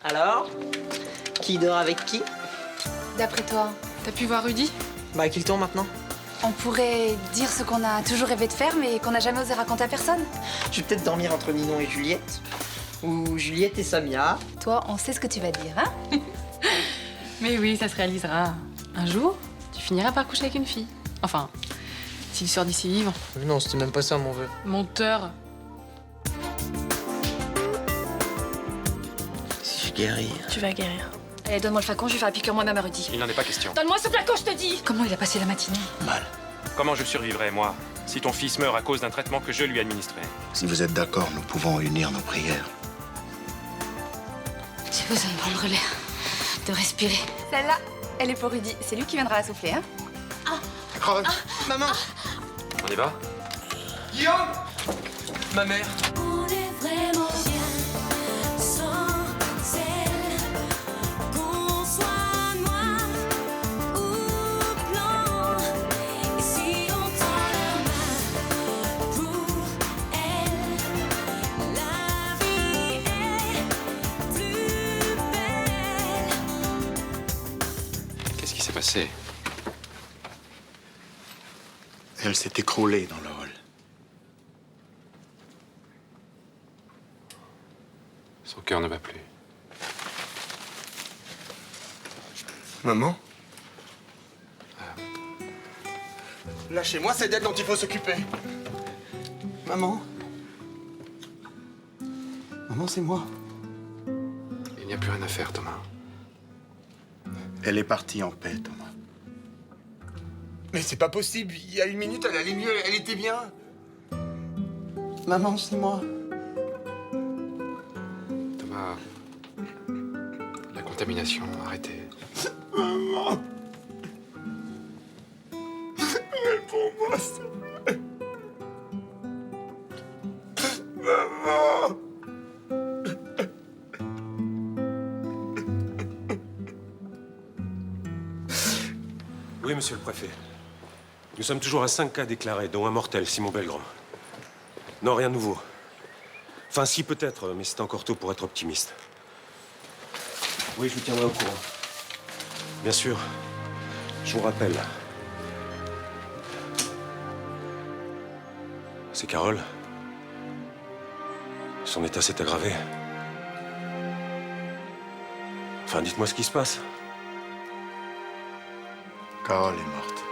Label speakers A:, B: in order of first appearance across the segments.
A: Alors? Qui dort avec qui?
B: D'après toi,
C: T'as pu voir Rudy?
A: Bah, qui le tourne maintenant?
B: on pourrait dire ce qu'on a toujours rêvé de faire, mais qu'on n'a jamais osé raconter à personne.
A: Je vais peut-être dormir entre Ninon et Juliette. Ou Juliette et Samia.
B: Toi, on sait ce que tu vas dire, hein?
C: Mais oui, ça se réalisera. Un jour, tu finiras par coucher avec une fille. Enfin, s'il sort d'ici vivant.
A: Mais non, c'était même pas ça mon vœu.
C: Menteur.
A: Si je guéris.
D: Tu vas guérir.
B: Allez, donne-moi le flacon, je vais faire la piqûre moi-même à Rudy.
E: Il n'en est pas question.
D: Donne-moi ce flacon, je te dis.
B: Comment il a passé la matinée?
A: Mal.
E: Comment je survivrai, moi, si ton fils meurt à cause d'un traitement que je lui administrais?
F: Si vous êtes d'accord, nous pouvons unir nos prières.
B: J'ai besoin de prendre l'air, de respirer. Celle-là, elle est pour Rudy. C'est lui qui viendra la souffler, hein?
A: Maman!
E: On y va?
A: Guillaume! Ma mère.
G: On est vraiment bien sans elle. Qu'on soit noir ou blanc. Et si on tend la main pour elle, la vie est plus belle.
E: Qu'est-ce qui s'est passé?
F: Elle s'est écroulée dans le hall.
E: Son cœur ne bat plus.
F: Maman?
H: Lâchez-moi, c'est d'elle dont il faut s'occuper.
A: Maman?
H: Maman, c'est moi.
E: Il n'y a plus rien à faire, Thomas.
F: Elle est partie en paix, Thomas.
H: Mais c'est pas possible. Il y a une minute, elle allait mieux, elle était bien. Maman, c'est moi.
E: Thomas, la contamination, arrêtez.
H: Maman. Réponds-moi, s'il te plaît. Maman.
I: Oui, monsieur le préfet. Nous sommes toujours à 5 cas déclarés, dont un mortel, Simon Belgrand. Non, rien de nouveau. Enfin, si, peut-être, mais c'est encore tôt pour être optimiste. Oui, je vous tiendrai au courant. Bien sûr. Je vous rappelle. C'est Carole. Son état s'est aggravé. Enfin, dites-moi ce qui se passe.
F: Carole est morte.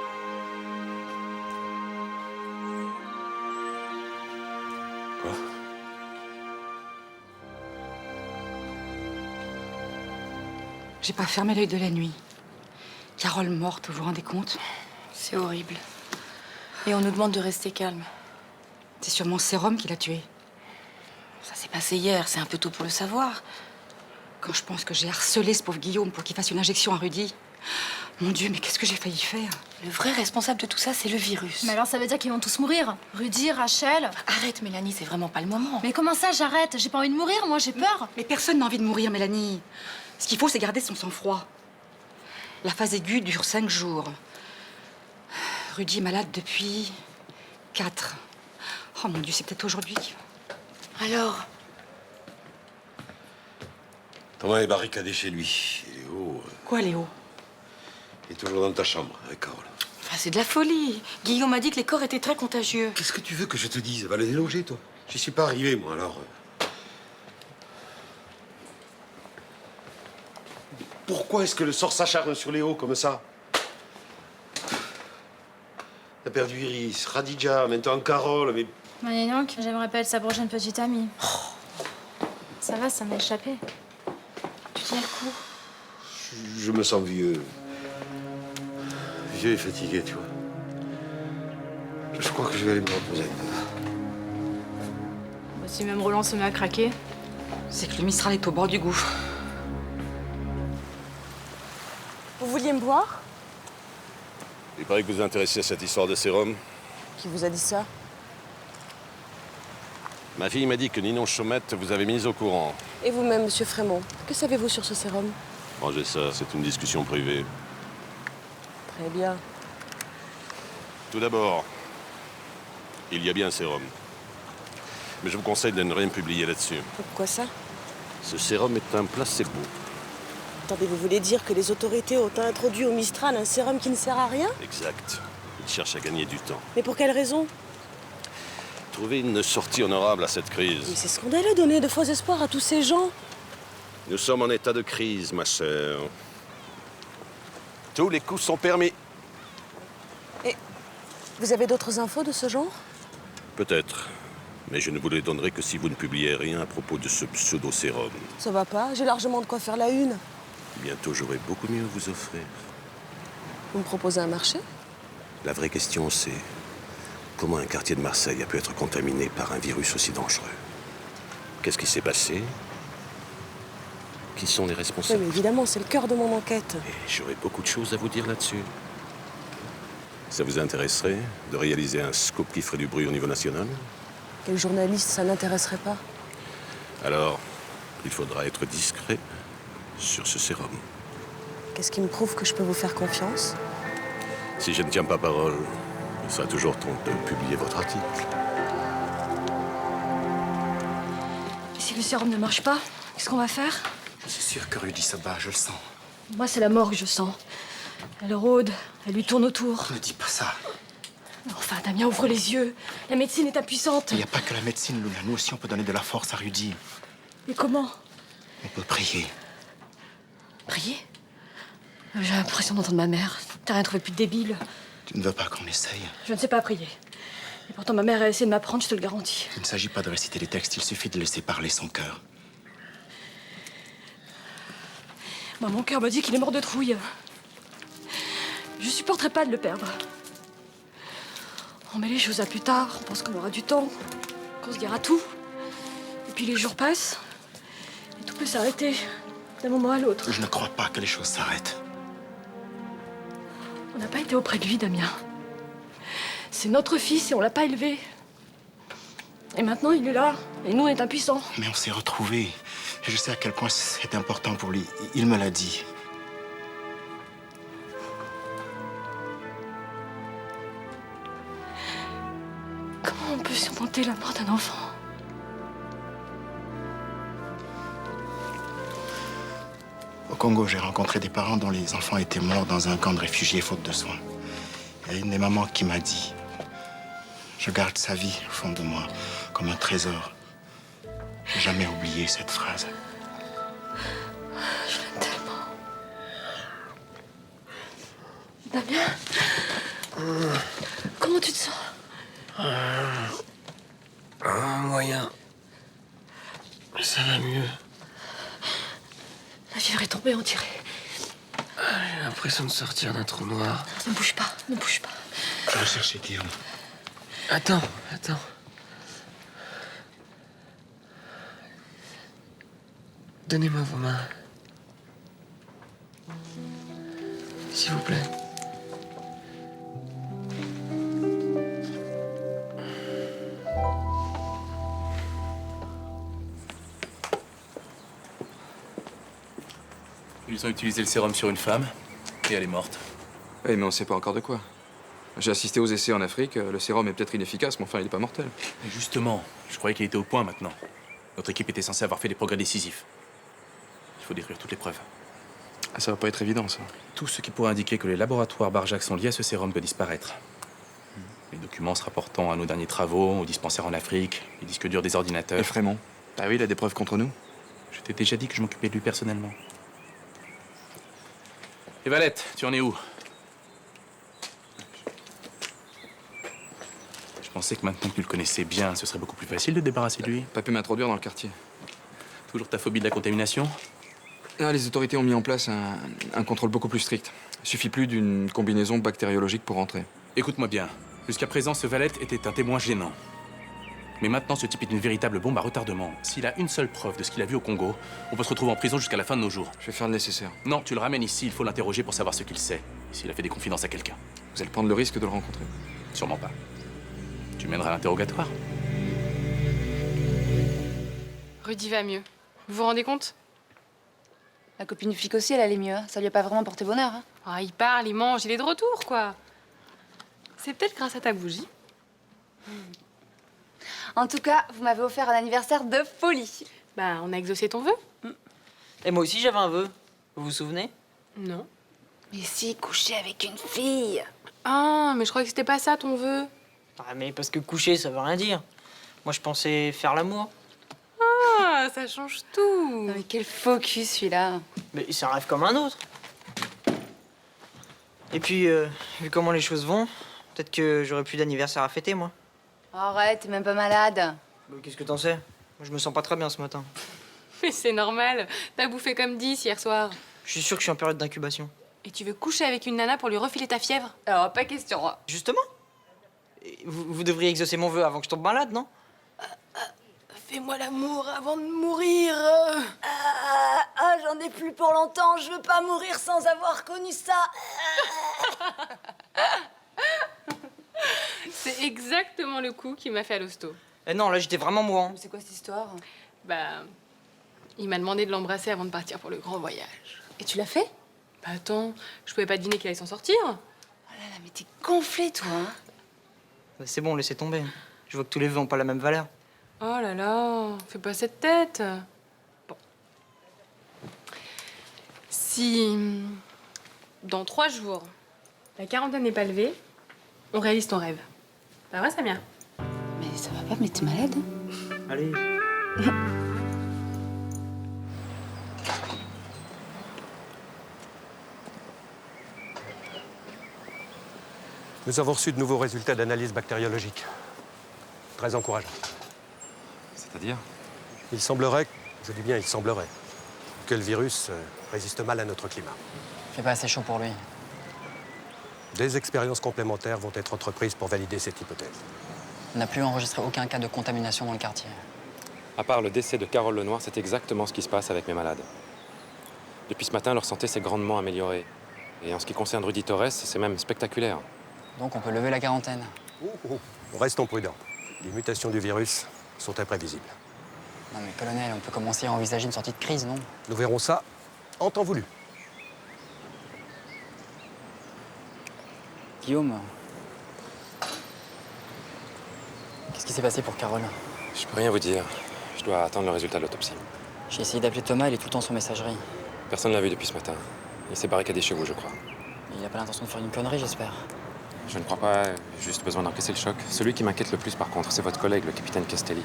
I: Quoi?
B: J'ai pas fermé l'œil de la nuit. Carole morte, vous vous rendez compte?
D: C'est horrible. Et on nous demande de rester calme.
B: C'est sûrement Sérum qui l'a tuée.
D: Ça s'est passé hier, c'est un peu tôt pour le savoir.
B: Quand je pense que j'ai harcelé ce pauvre Guillaume pour qu'il fasse une injection à Rudy. Mon Dieu, mais qu'est-ce que j'ai failli faire?
D: Le vrai responsable de tout ça, c'est le virus.
J: Mais alors ça veut dire qu'ils vont tous mourir. Rudy, Rachel.
D: Arrête, Mélanie, c'est vraiment pas le moment.
J: Mais comment ça, j'arrête? J'ai pas envie de mourir, moi, j'ai peur.
B: Mais personne n'a envie de mourir, Mélanie. Ce qu'il faut, c'est garder son sang-froid. La phase aiguë dure 5 jours. Rudy est malade depuis 4. Oh mon Dieu, c'est peut-être aujourd'hui.
D: Alors,
I: Thomas est barricadé chez lui. Et Léo
B: Quoi, Léo?
I: est toujours dans ta chambre avec Carole.
D: enfin, c'est de la folie. Guillaume m'a dit que les corps étaient très contagieux.
I: Qu'est-ce que tu veux que je te dise? Va le déloger, toi. J'y suis pas arrivé, moi, alors. Pourquoi est-ce que le sort s'acharne sur Léo comme ça? T'as perdu Iris, Radija, maintenant Carole, mais...
J: Mais dis donc, j'aimerais pas être sa prochaine petite amie. Ça va, ça m'a échappé. Tu tiens le coup?
I: Je me sens vieux. Vieux et fatigué, tu vois. Je crois que je vais aller me reposer.
J: Si même Roland se met à craquer.
B: C'est que le Mistral est au bord du gouffre.
D: Vous vouliez me boire?
K: Il paraît que vous vous intéressez à cette histoire de sérum.
D: Qui vous a dit ça?
K: Ma fille m'a dit que Ninon Chaumette vous avait mise au courant.
D: Et vous-même, monsieur Frémont, que savez-vous sur ce sérum?
K: Rangez ça, c'est une discussion privée.
D: Très bien.
K: Tout d'abord, il y a bien un sérum. Mais je vous conseille de ne rien publier là-dessus.
D: Pourquoi ça?
K: Ce sérum est un placebo.
L: Attendez, vous voulez dire que les autorités ont introduit au Mistral un sérum qui ne sert à rien?
K: Exact. Ils cherchent à gagner du temps.
L: Mais pour quelle raison?
K: Trouver une sortie honorable à cette
L: Mais
K: crise.
L: c'est scandaleux de donner de faux espoirs à tous ces gens.
K: Nous sommes en état de crise, ma sœur. Tous les coups sont permis.
L: Et vous avez d'autres infos de ce genre?
K: Peut-être. Mais je ne vous les donnerai que si vous ne publiez rien à propos de ce pseudo-sérum.
L: Ça va pas, j'ai largement de quoi faire la une.
K: Bientôt, j'aurai beaucoup mieux à vous offrir.
L: Vous me proposez un marché?
K: La vraie question, c'est comment un quartier de Marseille a pu être contaminé par un virus aussi dangereux? Qu'est-ce qui s'est passé? Qui sont les
L: Oui,
K: responsables?
L: mais évidemment, c'est le cœur de mon enquête.
K: Et j'aurais beaucoup de choses à vous dire là-dessus. Ça vous intéresserait de réaliser un scoop qui ferait du bruit au niveau national?
L: Quel journaliste, ça n'intéresserait pas?
K: Alors, il faudra être discret sur ce sérum.
L: Qu'est-ce qui me prouve que je peux vous faire confiance?
K: Si je ne tiens pas parole, il sera toujours temps de publier votre article.
J: Et si le sérum ne marche pas, qu'est-ce qu'on va faire?
F: Je suis sûr que Rudy se bat, je le sens.
J: Moi, c'est la mort que je sens. Elle rôde, elle lui tourne autour.
F: Ne dis pas ça.
J: Enfin, Damien, ouvre les yeux. La médecine est impuissante.
F: Il n'y a pas que la médecine, Luna. Nous aussi, on peut donner de la force à Rudy.
J: Et comment?
F: On peut prier.
J: Prier? J'ai l'impression d'entendre ma mère. T'as rien trouvé de plus débile.
F: Tu ne veux pas qu'on essaye?
J: Je ne sais pas prier. Et pourtant, ma mère a essayé de m'apprendre, je te le garantis.
F: Il ne s'agit pas de réciter les textes, il suffit de laisser parler son cœur.
J: Moi, mon cœur me dit qu'il est mort de trouille. Je supporterai pas de le perdre. On met les choses à plus tard, on pense qu'on aura du temps, qu'on se dira tout. Et puis les jours passent, et tout peut s'arrêter, d'un moment à l'autre.
F: Je ne crois pas que les choses s'arrêtent.
J: On n'a pas été auprès de lui, Damien. C'est notre fils et on l'a pas élevé. Et maintenant, il est là, et nous, on est impuissants.
F: Mais on s'est retrouvés. Et je sais à quel point c'est important pour lui. Il me l'a dit.
J: Comment on peut surmonter la mort d'un enfant?
F: Au Congo, j'ai rencontré des parents dont les enfants étaient morts dans un camp de réfugiés faute de soins. Il y a une des mamans qui m'a dit: je garde sa vie au fond de moi, comme un trésor. J'ai jamais oublié cette phrase.
J: Je l'aime tellement. Damien, comment tu te sens?
M: Moyen. Ça va mieux.
J: La fièvre est tombée, on dirait.
M: J'ai l'impression de sortir d'un trou noir.
J: Ne bouge pas, ne bouge pas.
F: Je vais chercher Guillaume.
M: Attends. Donnez-moi vos mains. S'il vous plaît.
N: Ils ont utilisé le sérum sur une femme et elle est morte.
O: Oui, mais on sait pas encore de quoi. J'ai assisté aux essais en Afrique, le sérum est peut-être inefficace, mais enfin, il est pas mortel.
N: Et justement, je croyais qu'il était au point maintenant. Notre équipe était censée avoir fait des progrès décisifs. Il faut détruire toutes les preuves.
O: Ah, ça va pas être évident, ça.
N: Tout ce qui pourrait indiquer que les laboratoires Barjac sont liés à ce sérum doit disparaître. Les documents se rapportant à nos derniers travaux, aux dispensaires en Afrique, les disques durs des ordinateurs.
O: Et Frémont? Ah oui, il a des preuves contre nous.
N: Je t'ai déjà dit que je m'occupais de lui personnellement. Et Valette, tu en es où? Je pensais que maintenant que tu le connaissais bien, ce serait beaucoup plus facile de te débarrasser de lui.
O: Pas pu m'introduire dans le quartier.
N: Toujours ta phobie de la contamination?
O: Ah, les autorités ont mis en place un contrôle beaucoup plus strict. Il suffit plus d'une combinaison bactériologique pour rentrer.
N: Écoute-moi bien. Jusqu'à présent, ce Valette était un témoin gênant. Mais maintenant, ce type est une véritable bombe à retardement. S'il a une seule preuve de ce qu'il a vu au Congo, on peut se retrouver en prison jusqu'à la fin de nos jours.
O: Je vais faire le nécessaire.
N: Non, tu le ramènes ici, il faut l'interroger pour savoir ce qu'il sait. S'il a fait des confidences à quelqu'un.
O: Vous allez prendre le risque de le rencontrer?
N: Sûrement pas. Tu mèneras l'interrogatoire.
C: Rudy va mieux. Vous vous rendez compte?
D: La copine du flic aussi, elle allait mieux. Hein. Ça lui a pas vraiment porté bonheur. Hein.
C: Ah, il parle, il mange, il est de retour, quoi. C'est peut-être grâce à ta bougie.
D: En tout cas, vous m'avez offert un anniversaire de folie.
C: Bah, on a exaucé ton vœu.
A: Et moi aussi j'avais un vœu. Vous vous souvenez?
C: Non.
D: Mais si, coucher avec une fille.
C: Ah, mais je croyais que c'était pas ça ton vœu.
A: Ah mais parce que coucher ça veut rien dire. Moi je pensais faire l'amour.
C: Ah, ça change tout.
B: Non, mais quel faux cul celui-là.
A: Mais c'est un rêve comme un autre. Et puis, vu comment les choses vont, peut-être que j'aurai plus d'anniversaire à fêter, moi.
B: Arrête, t'es même pas malade.
A: Bah, qu'est-ce que t'en sais? Moi, je me sens pas très bien ce matin.
C: Mais c'est normal. T'as bouffé comme 10 hier soir.
A: Je suis sûr que je suis en période d'incubation.
C: Et tu veux coucher avec une nana pour lui refiler ta fièvre?
B: Alors, pas question. Hein.
A: Justement. Et vous devriez exaucer mon vœu avant que je tombe malade, non?
D: Fais-moi l'amour avant de mourir. J'en ai plus pour longtemps. Je veux pas mourir sans avoir connu ça.
C: C'est exactement le coup qu'il m'a fait à l'hosto.
A: Eh non, là, j'étais vraiment mourant.
B: Mais c'est quoi cette histoire?
C: Bah, il m'a demandé de l'embrasser avant de partir pour le grand voyage.
B: Et tu l'as fait?
C: Bah attends, je pouvais pas deviner qu'il allait s'en sortir.
B: Oh là là, mais t'es gonflé, toi. Hein.
A: Bah, c'est bon, laissez tomber. Je vois que tous les vœux ont pas la même valeur.
C: Oh là là, fais pas cette tête. Bon. Si dans 3 jours, la quarantaine n'est pas levée, on réalise ton rêve. Pas vrai, Samia?
B: Mais ça va pas, mais t'es malade?
A: Allez.
I: Nous avons reçu de nouveaux résultats d'analyse bactériologique. Très encourageants.
N: C'est-à-dire?
I: Il semblerait, je dis bien il semblerait, que le virus résiste mal à notre climat.
P: Il fait pas assez chaud pour lui.
I: Des expériences complémentaires vont être entreprises pour valider cette hypothèse.
P: On n'a plus enregistré aucun cas de contamination dans le quartier.
Q: À part le décès de Carole Lenoir, c'est exactement ce qui se passe avec mes malades. Depuis ce matin, leur santé s'est grandement améliorée. Et en ce qui concerne Rudy Torres, c'est même spectaculaire.
P: Donc on peut lever la quarantaine.
I: Restons prudents. Les mutations du virus sont imprévisibles.
P: Non mais colonel, on peut commencer à envisager une sortie de crise, non?
I: Nous verrons ça en temps voulu.
P: Guillaume, qu'est-ce qui s'est passé pour Carole?
Q: Je peux rien vous dire. Je dois attendre le résultat de l'autopsie.
P: J'ai essayé d'appeler Thomas, il est tout le temps sur messagerie.
Q: Personne ne l'a vu depuis ce matin. Il s'est barricadé chez vous, je crois.
P: Il a pas l'intention de faire une connerie, j'espère.
Q: Je ne crois pas. J'ai juste besoin d'encaisser le choc. Celui qui m'inquiète le plus, par contre, c'est votre collègue, le capitaine Castelli.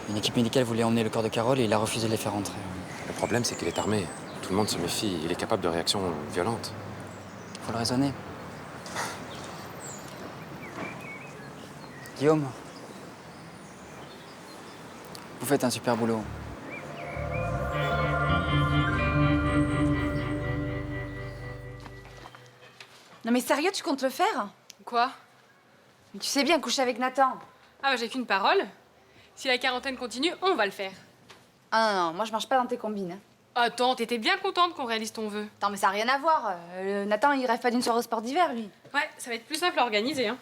P: Une équipe médicale voulait emmener le corps de Carole et il a refusé de les faire rentrer.
Q: Le problème, c'est qu'il est armé. Tout le monde se méfie. Il est capable de réactions violentes.
P: Faut le raisonner. Guillaume, vous faites un super boulot.
B: Non mais sérieux, tu comptes le faire?
C: Quoi?
B: Mais tu sais bien coucher avec Nathan.
C: Ah bah j'ai qu'une parole. Si la quarantaine continue, on va le faire.
B: Ah non, non, moi je marche pas dans tes combines. Hein.
C: Attends, t'étais bien contente qu'on réalise ton vœu.
B: Attends, mais ça n'a rien à voir. Nathan, il rêve pas d'une soirée au sport d'hiver, lui.
C: Ouais, ça va être plus simple à organiser, hein.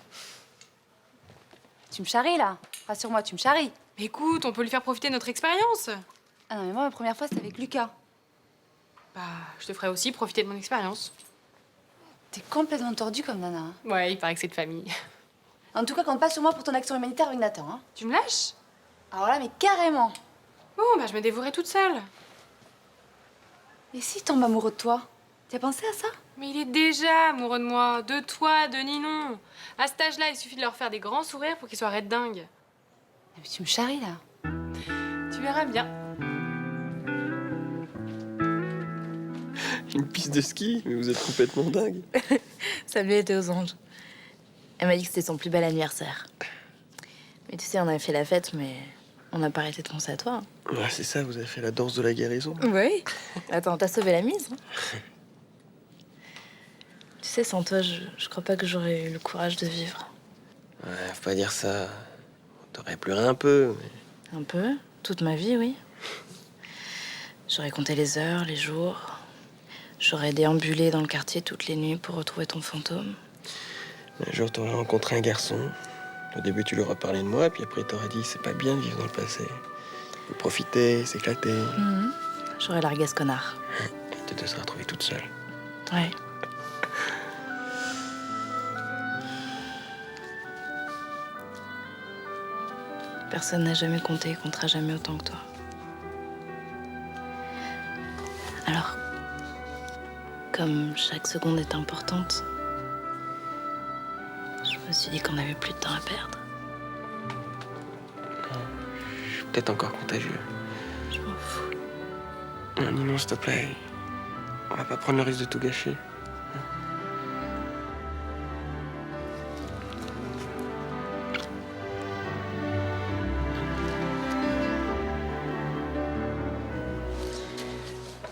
B: Tu me charries, là. Rassure-moi, tu me charries.
C: Mais écoute, on peut lui faire profiter de notre expérience.
B: Ah non, mais moi, ma première fois, c'était avec Lucas.
C: Bah, je te ferai aussi profiter de mon expérience.
B: T'es complètement tordu comme nana. Hein.
C: Ouais, il paraît que c'est de famille.
B: En tout cas, compte pas sur moi pour ton action humanitaire avec Nathan. Hein.
C: Tu me lâches?
B: Alors là, mais carrément.
C: Bon, bah je me dévouerai toute seule.
B: Et s'il tombe amoureux de toi? Tu as pensé à ça?
C: Mais il est déjà amoureux de moi, de toi, de Ninon. À cet âge-là, il suffit de leur faire des grands sourires pour qu'ils soient raides dingues.
B: Mais tu me charries, là.
C: Tu verras bien.
M: Une piste de ski? Mais vous êtes complètement dingue.
D: Samuel était aux anges. Elle m'a dit que c'était son plus bel anniversaire. Mais tu sais, on avait fait la fête, mais on n'a pas arrêté de penser à toi. Hein.
M: Ouais, c'est ça, vous avez fait la danse de la guérison.
D: Oui. Attends, t'as sauvé la mise. Hein. Tu sais, sans toi, je crois pas que j'aurais eu le courage de vivre.
M: Ouais, faut pas dire ça. T'aurais pleuré un peu, mais...
D: Un peu? Toute ma vie, oui. J'aurais compté les heures, les jours. J'aurais déambulé dans le quartier toutes les nuits pour retrouver ton fantôme.
M: Un jour, t'aurais rencontré un garçon. Au début, tu lui auras parlé de moi, puis après, t'aurais dit c'est pas bien de vivre dans le passé. Faut profiter, s'éclater.
D: J'aurais largué ce connard.
M: Tu te seras retrouvée toute seule.
D: Ouais. Personne n'a jamais compté et comptera jamais autant que toi. Alors, comme chaque seconde est importante, je me suis dit qu'on n'avait plus de temps à perdre.
M: Je suis peut-être encore contagieux.
D: Je m'en fous.
M: Non, Ninon, s'il te plaît. On va pas prendre le risque de tout gâcher.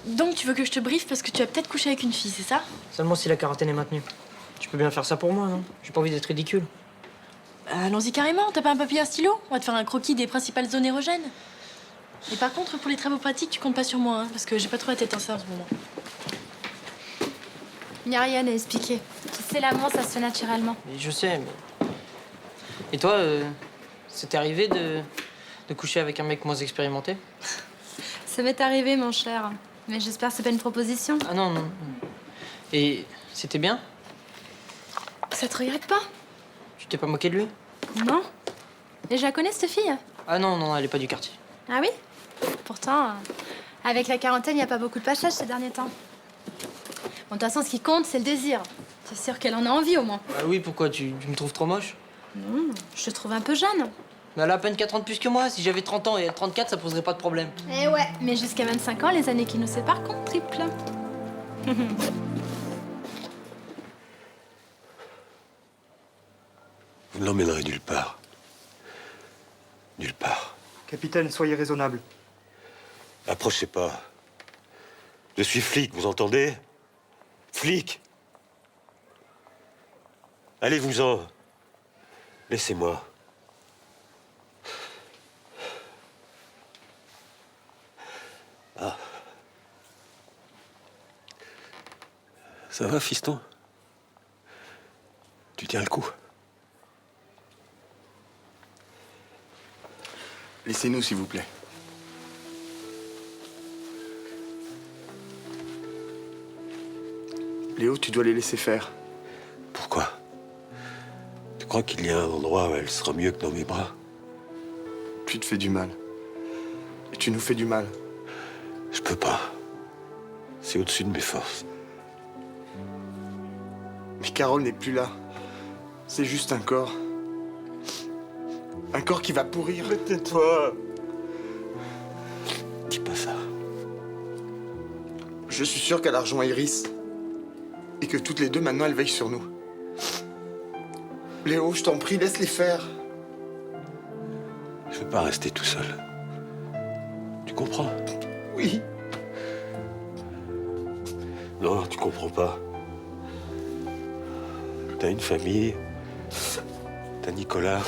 J: Donc tu veux que je te briefe parce que tu vas peut-être coucher avec une fille, c'est ça?
A: Seulement si la quarantaine est maintenue. Tu peux bien faire ça pour moi, non? J'ai pas envie d'être ridicule.
J: Allons-y carrément, t'as pas un papier et un stylo? On va te faire un croquis des principales zones érogènes. Et par contre, pour les travaux pratiques, tu comptes pas sur moi, hein, parce que j'ai pas trop la tête en ça en ce moment.
R: Il n'y a rien à expliquer. Tu sais, l'amour, ça se fait naturellement.
A: Et je sais, mais... Et toi, c'était arrivé de coucher avec un mec moins expérimenté?
R: Ça m'est arrivé, mon cher. Mais j'espère que c'est pas une proposition.
A: Ah non, non. Et c'était bien?
R: Ça te regrette pas?
A: Tu t'es pas moqué de lui?
R: Non. Et je la connais, cette fille?
A: Ah non, non, elle est pas du quartier.
R: Ah oui? Pourtant, avec la quarantaine, il n'y a pas beaucoup de passages ces derniers temps. Bon, de toute façon, ce qui compte, c'est le désir. C'est sûr qu'elle en a envie, au moins.
A: Ah oui, pourquoi? Tu me trouves trop moche?
R: Non, je te trouve un peu jeune.
A: Mais elle a à peine 4 ans de plus que moi. Si j'avais 30 ans et elle 34, ça poserait pas de problème.
R: Eh ouais, mais jusqu'à 25 ans, les années qui nous séparent comptent triple.
K: Vous ne l'emmènerez nulle part. Nulle part.
S: Capitaine, soyez raisonnable.
K: Approchez pas. Je suis flic, vous entendez? Flic. Allez-vous-en. Laissez-moi. Ah. Ça va, fiston? Tu tiens le coup?
F: Laissez-nous, s'il vous plaît.
S: Léo, tu dois les laisser faire.
K: Pourquoi? Tu crois qu'il y a un endroit où elle sera mieux que dans mes bras?
S: Tu te fais du mal. Et tu nous fais du mal.
K: Je peux pas. C'est au-dessus de mes forces.
S: Mais Carole n'est plus là. C'est juste un corps. Un corps qui va pourrir.
K: Mais tais-toi. Dis pas ça.
S: Je suis sûr qu'elle a rejoint Iris. Et que toutes les deux, maintenant, elles veillent sur nous. Léo, je t'en prie, laisse-les faire.
K: Je veux pas rester tout seul. Tu comprends?
S: Oui.
K: Non, tu comprends pas. T'as une famille. T'as Nicolas.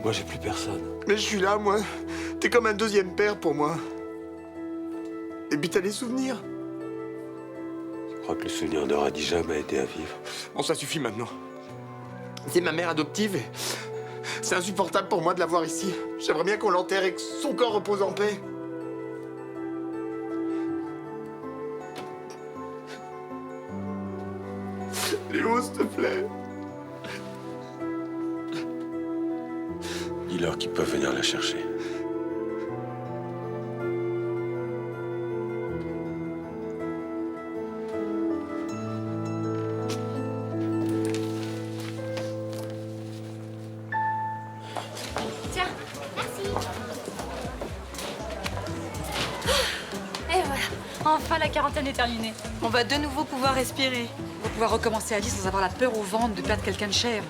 K: Moi, j'ai plus personne.
S: Mais je suis là, moi. T'es comme un deuxième père pour moi. Et puis t'as des souvenirs.
K: Je crois que le souvenir de Radija m'a aidé à vivre.
S: Bon, ça suffit maintenant. C'est ma mère adoptive et c'est insupportable pour moi de la voir ici. J'aimerais bien qu'on l'enterre et que son corps repose en paix. Léo, s'il te plaît.
K: Dis-leur qu'ils peuvent venir la chercher.
R: Tiens, merci. Et voilà, enfin la quarantaine est terminée.
B: On va de nouveau pouvoir respirer. On va pouvoir recommencer à vivre sans avoir la peur au ventre de perdre quelqu'un de cher.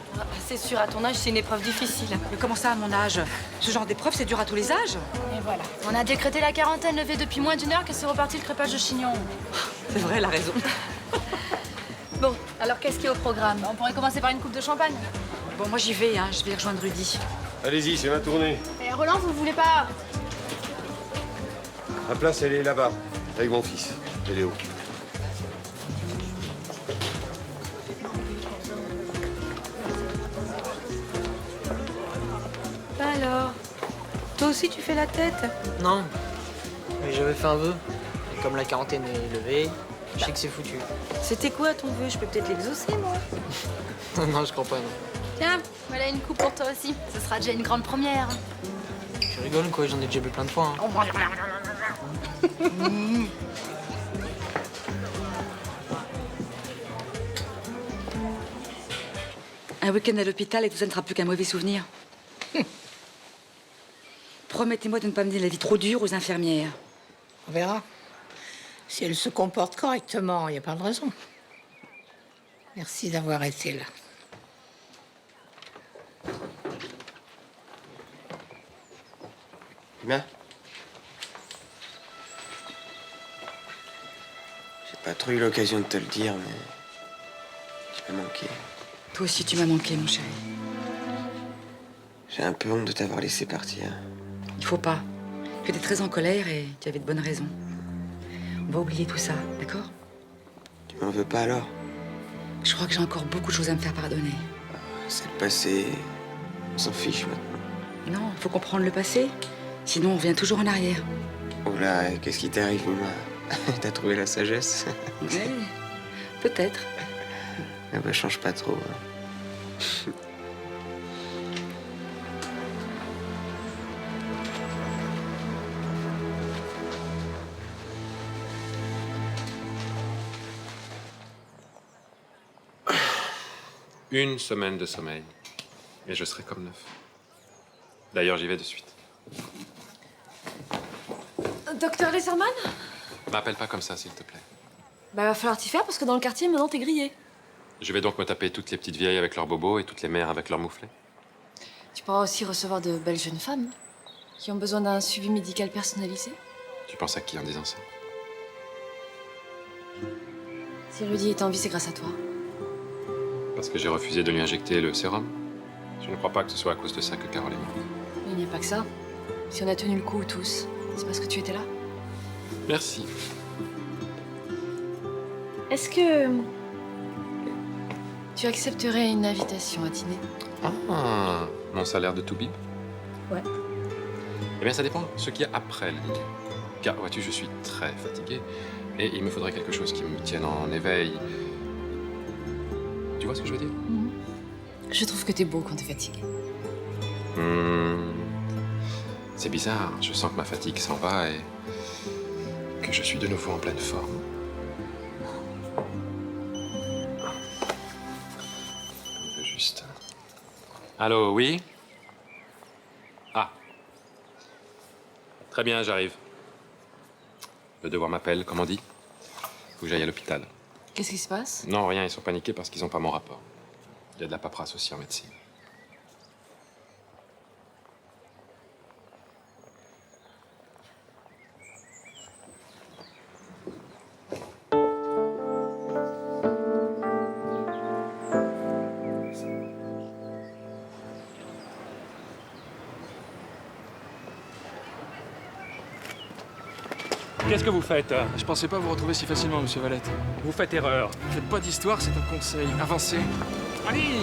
J: C'est sûr, à ton âge, c'est une épreuve difficile.
B: Mais comment ça, à mon âge? Ce genre d'épreuve, c'est dur à tous les âges.
R: Et voilà, on a décrété la quarantaine levée depuis moins d'1 heure que c'est reparti le crépage de chignon.
B: C'est vrai, elle a raison.
R: Bon, alors qu'est-ce qui est au programme? On pourrait commencer par une coupe de champagne.
B: Bon, moi j'y vais, hein. Je vais rejoindre Rudy.
I: Allez-y, c'est ma tournée.
R: Et Roland, vous voulez pas?
I: Ma place, elle est là-bas, avec mon fils, et Léo.
B: Bah alors, toi aussi tu fais la tête?
A: Non. Mais j'avais fait un vœu. Et comme la quarantaine est levée, je sais que c'est foutu.
B: C'était quoi ton vœu? Je peux peut-être l'exaucer, moi.
A: Non, je crois pas, non.
R: Tiens, voilà une coupe pour toi aussi. Ce sera déjà une grande première.
A: Tu rigoles, quoi, j'en ai déjà bu plein de fois. Hein.
B: Un week-end à l'hôpital et tout ça ne sera plus qu'un mauvais souvenir. Promettez-moi de ne pas mener la vie trop dure aux infirmières.
T: On verra. Si elle se comporte correctement, il n'y a pas de raison. Merci d'avoir été là.
M: Emma? J'ai pas trop eu l'occasion de te le dire, mais tu m'as manqué.
B: Toi aussi, tu m'as manqué, mon chéri.
M: J'ai un peu honte de t'avoir laissé partir.
B: Il faut pas. Tu étais très en colère et tu avais de bonnes raisons. On va oublier tout ça, d'accord?
M: Tu m'en veux pas alors?
B: Je crois que j'ai encore beaucoup de choses à me faire pardonner.
M: C'est le passé. On s'en fiche maintenant.
B: Non, faut comprendre le passé. Sinon, on revient toujours en arrière.
M: Oh là, qu'est-ce qui t'arrive, Emma? T'as trouvé la sagesse?
B: Oui, peut-être.
M: Ah bah, change pas trop. Hein.
Q: Une semaine de sommeil. Et je serai comme neuf. D'ailleurs, j'y vais de suite.
J: Docteur Leserman?
Q: M'appelle pas comme ça, s'il te plaît.
J: Bah, va falloir t'y faire parce que dans le quartier, maintenant, t'es grillé.
Q: Je vais donc me taper toutes les petites vieilles avec leurs bobos et toutes les mères avec leurs mouflets.
J: Tu pourras aussi recevoir de belles jeunes femmes qui ont besoin d'un suivi médical personnalisé.
Q: Tu penses à qui en disant ça?
J: Si Rudy est en vie, c'est grâce à toi.
Q: Parce que j'ai refusé de lui injecter le sérum? Je ne crois pas que ce soit à cause de ça que Carole est morte.
J: Mais il n'y a pas que ça. Si on a tenu le coup tous, c'est parce que tu étais là.
Q: Merci.
J: Est-ce que tu accepterais une invitation à dîner?
Q: Ah, mon salaire de tout bib?
J: Ouais.
Q: Eh bien, ça dépend ce qu'il y a après le dîner. Car, vois-tu, je suis très fatigué et il me faudrait quelque chose qui me tienne en éveil. Tu vois ce que je veux dire?
J: Je trouve que t'es beau quand t'es fatigué.
Q: C'est bizarre, je sens que ma fatigue s'en va et que je suis de nouveau en pleine forme. Un peu juste. Allô, oui? Ah. Très bien, j'arrive. Le devoir m'appelle, comme on dit. Faut que j'aille à l'hôpital.
J: Qu'est-ce qui se passe?
Q: Non, rien, ils sont paniqués parce qu'ils n'ont pas mon rapport. Il y a de la paperasse aussi en médecine.
N: Qu'est-ce que vous faites?
O: Je pensais pas vous retrouver si facilement, monsieur Valette.
N: Vous faites erreur.
O: Faites pas d'histoire, c'est un conseil. Avancez.
N: Allez!